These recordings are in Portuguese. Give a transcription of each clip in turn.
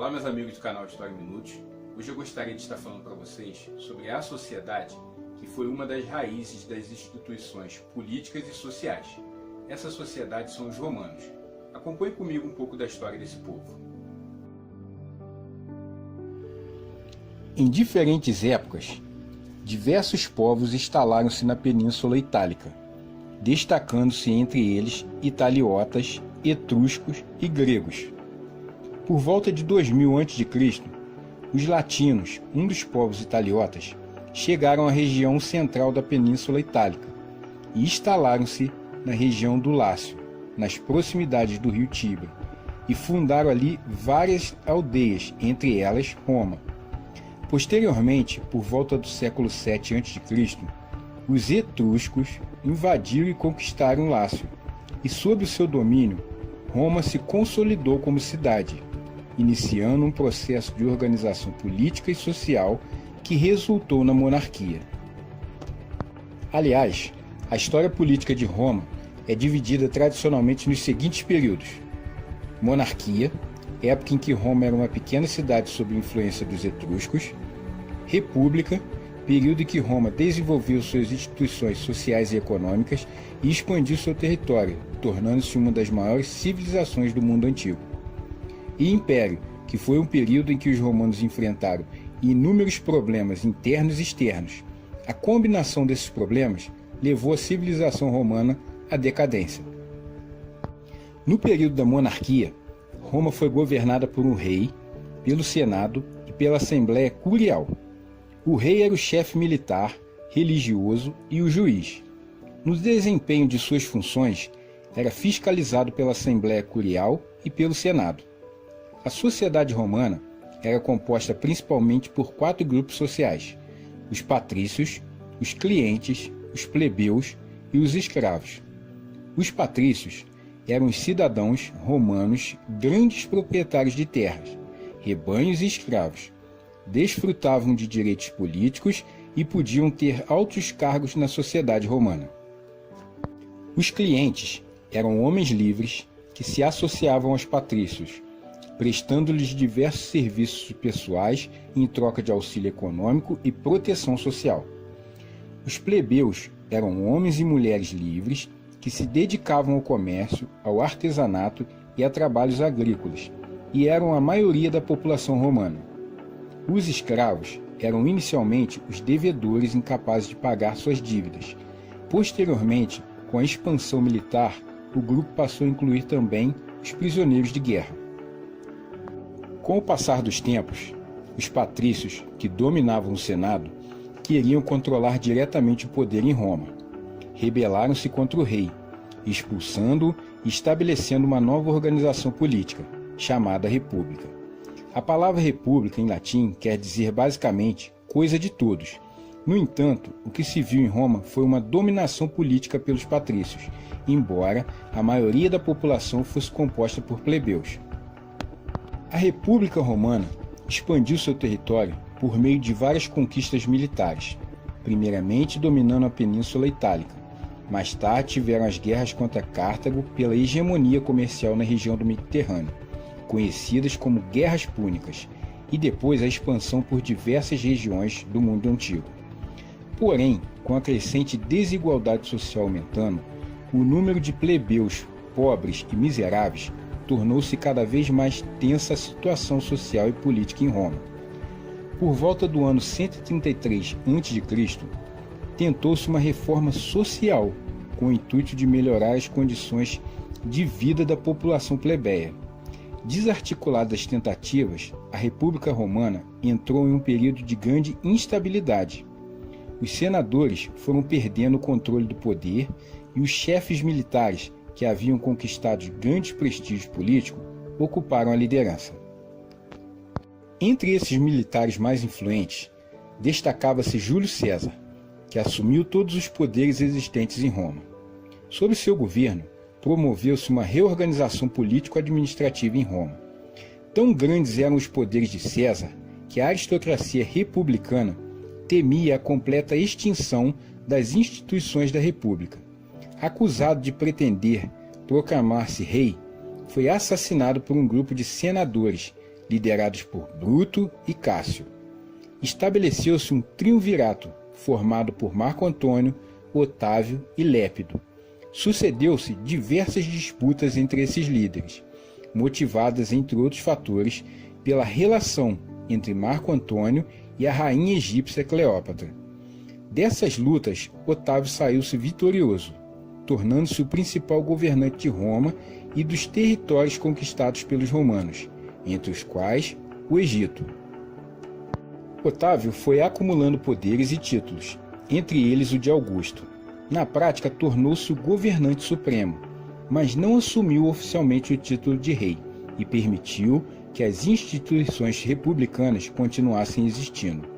Olá, meus amigos do canal História em Minutos. Hoje eu gostaria de estar falando para vocês sobre a sociedade que foi uma das raízes das instituições políticas e sociais. Essa sociedade são os romanos. Acompanhe comigo um pouco da história desse povo. Em diferentes épocas, diversos povos instalaram-se na Península Itálica, destacando-se entre eles italiotas, etruscos e gregos. Por volta de 2000 a.C., os latinos, um dos povos italiotas, chegaram à região central da Península Itálica e instalaram-se na região do Lácio, nas proximidades do rio Tibre, e fundaram ali várias aldeias, entre elas Roma. Posteriormente, por volta do século 7 a.C., os etruscos invadiram e conquistaram o Lácio, e sob o seu domínio, Roma se consolidou como cidade, iniciando um processo de organização política e social que resultou na monarquia. Aliás, a história política de Roma é dividida tradicionalmente nos seguintes períodos: monarquia, época em que Roma era uma pequena cidade sob influência dos etruscos; república, período em que Roma desenvolveu suas instituições sociais e econômicas e expandiu seu território, tornando-se uma das maiores civilizações do mundo antigo; e império, que foi um período em que os romanos enfrentaram inúmeros problemas internos e externos. A combinação desses problemas levou a civilização romana à decadência. No período da monarquia, Roma foi governada por um rei, pelo Senado e pela Assembleia Curial. O rei era o chefe militar, religioso e o juiz. No desempenho de suas funções, era fiscalizado pela Assembleia Curial e pelo Senado. A sociedade romana era composta principalmente por 4 grupos sociais: os patrícios, os clientes, os plebeus e os escravos. Os patrícios eram os cidadãos romanos, grandes proprietários de terras, rebanhos e escravos. Desfrutavam de direitos políticos e podiam ter altos cargos na sociedade romana. Os clientes eram homens livres que se associavam aos patrícios, prestando-lhes diversos serviços pessoais em troca de auxílio econômico e proteção social. Os plebeus eram homens e mulheres livres que se dedicavam ao comércio, ao artesanato e a trabalhos agrícolas, e eram a maioria da população romana. Os escravos eram inicialmente os devedores incapazes de pagar suas dívidas. Posteriormente, com a expansão militar, o grupo passou a incluir também os prisioneiros de guerra. Com o passar dos tempos, os patrícios, que dominavam o Senado, queriam controlar diretamente o poder em Roma. Rebelaram-se contra o rei, expulsando-o e estabelecendo uma nova organização política, chamada República. A palavra república, em latim, quer dizer basicamente coisa de todos. No entanto, o que se viu em Roma foi uma dominação política pelos patrícios, embora a maioria da população fosse composta por plebeus. A República Romana expandiu seu território por meio de várias conquistas militares, primeiramente dominando a Península Itálica. Mais tarde tiveram as guerras contra Cartago pela hegemonia comercial na região do Mediterrâneo, conhecidas como Guerras Púnicas, e depois a expansão por diversas regiões do mundo antigo. Porém, com a crescente desigualdade social aumentando, o número de plebeus pobres e miseráveis tornou-se cada vez mais tensa a situação social e política em Roma. Por volta do ano 133 a.C., tentou-se uma reforma social com o intuito de melhorar as condições de vida da população plebeia. Desarticuladas as tentativas, a República Romana entrou em um período de grande instabilidade. Os senadores foram perdendo o controle do poder e os chefes militares, que haviam conquistado grandes prestígios políticos, ocuparam a liderança. Entre esses militares mais influentes, destacava-se Júlio César, que assumiu todos os poderes existentes em Roma. Sob seu governo, promoveu-se uma reorganização político-administrativa em Roma. Tão grandes eram os poderes de César que a aristocracia republicana temia a completa extinção das instituições da República. Acusado de pretender proclamar-se rei, foi assassinado por um grupo de senadores liderados por Bruto e Cássio. Estabeleceu-se um triunvirato formado por Marco Antônio, Otávio e Lépido. Sucedeu-se diversas disputas entre esses líderes, motivadas, entre outros fatores, pela relação entre Marco Antônio e a rainha egípcia Cleópatra. Dessas lutas, Otávio saiu-se vitorioso, tornando-se o principal governante de Roma e dos territórios conquistados pelos romanos, entre os quais o Egito. Otávio foi acumulando poderes e títulos, entre eles o de Augusto. Na prática, tornou-se o governante supremo, mas não assumiu oficialmente o título de rei e permitiu que as instituições republicanas continuassem existindo.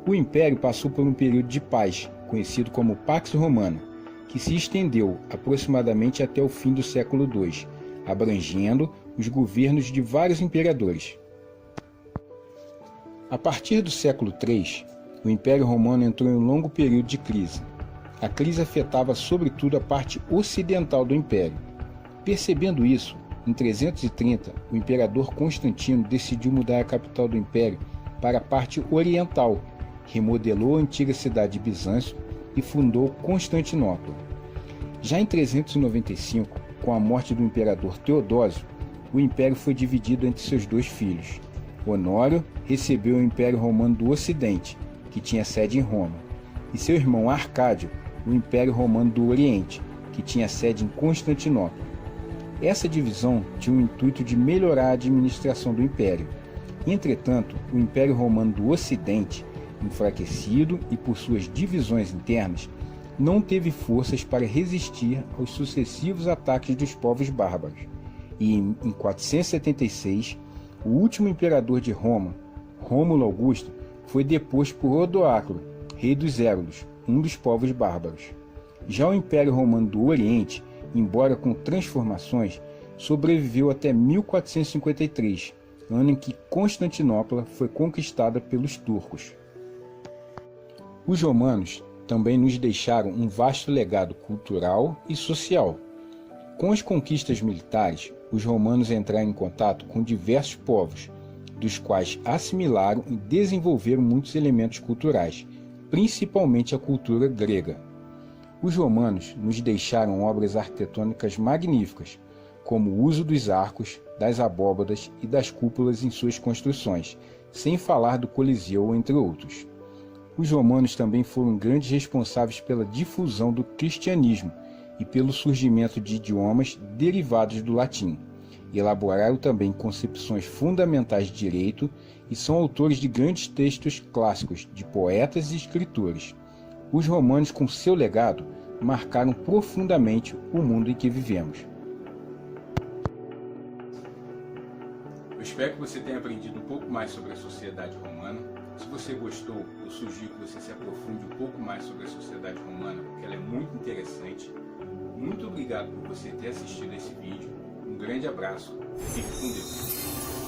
O império passou por um período de paz, conhecido como Pax Romana, que se estendeu aproximadamente até o fim do século II, abrangendo os governos de vários imperadores. A partir do século III, o Império Romano entrou em um longo período de crise. A crise afetava sobretudo a parte ocidental do Império. Percebendo isso, em 330, o imperador Constantino decidiu mudar a capital do Império para a parte oriental, remodelou a antiga cidade de Bizâncio e fundou Constantinopla. Já em 395, com a morte do imperador Teodósio, o Império foi dividido entre seus dois filhos. Honório recebeu o Império Romano do Ocidente, que tinha sede em Roma, e seu irmão Arcádio, o Império Romano do Oriente, que tinha sede em Constantinopla. Essa divisão tinha o intuito de melhorar a administração do Império. Entretanto, o Império Romano do Ocidente, enfraquecido e por suas divisões internas, não teve forças para resistir aos sucessivos ataques dos povos bárbaros. E, em 476, o último imperador de Roma, Rômulo Augusto, foi deposto por Odoacro, rei dos Érulos, um dos povos bárbaros. Já o Império Romano do Oriente, embora com transformações, sobreviveu até 1453, ano em que Constantinopla foi conquistada pelos turcos. Os romanos também nos deixaram um vasto legado cultural e social. Com as conquistas militares, os romanos entraram em contato com diversos povos, dos quais assimilaram e desenvolveram muitos elementos culturais, principalmente a cultura grega. Os romanos nos deixaram obras arquitetônicas magníficas, como o uso dos arcos, das abóbadas e das cúpulas em suas construções, sem falar do Coliseu, entre outros. Os romanos também foram grandes responsáveis pela difusão do cristianismo e pelo surgimento de idiomas derivados do latim. Elaboraram também concepções fundamentais de direito e são autores de grandes textos clássicos de poetas e escritores. Os romanos, com seu legado, marcaram profundamente o mundo em que vivemos. Eu espero que você tenha aprendido um pouco mais sobre a sociedade romana. Se você gostou, eu sugiro que você se aprofunde um pouco mais sobre a sociedade romana, porque ela é muito interessante. Muito obrigado por você ter assistido esse vídeo. Um grande abraço. Fique com Deus.